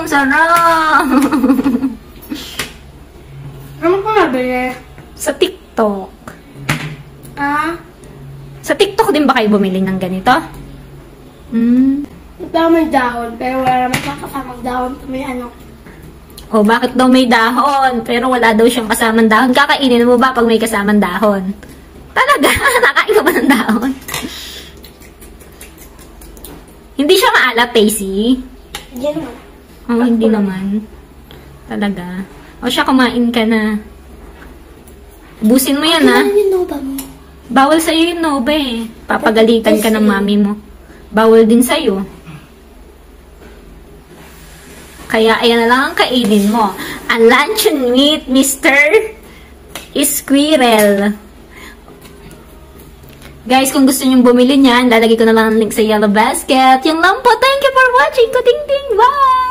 Sarap! Ano ka nabili? Sa TikTok. Ah? Sa TikTok din ba kayo bumili ng ganito? Ito may dahon, pero wala naman kasamang dahon. May ano. O, bakit daw may dahon? Pero wala daw siyang kasamang dahon. Kakainin mo ba pag may kasamang dahon? Talaga? Nakain ka ba ng dahon? Hindi siya maalat, Tacy? Hindi naman. Oh, hindi naman. Talaga. O siya, kumain ka na. Ubusin mo yan, ha? Ano yung Nova mo? Bawal sa'yo yung Nova, eh. Papagalitan ka ng mami mo. Bawal din sa'yo. Kaya, ayan na lang ang kainin mo. Ang luncheon meat, Mr. Squirrel. Guys, kung gusto nyong bumili niyan, lalagay ko na lang ang link sa yellow basket. Yung lang po, thank you for watching. Kuting-ting, bye!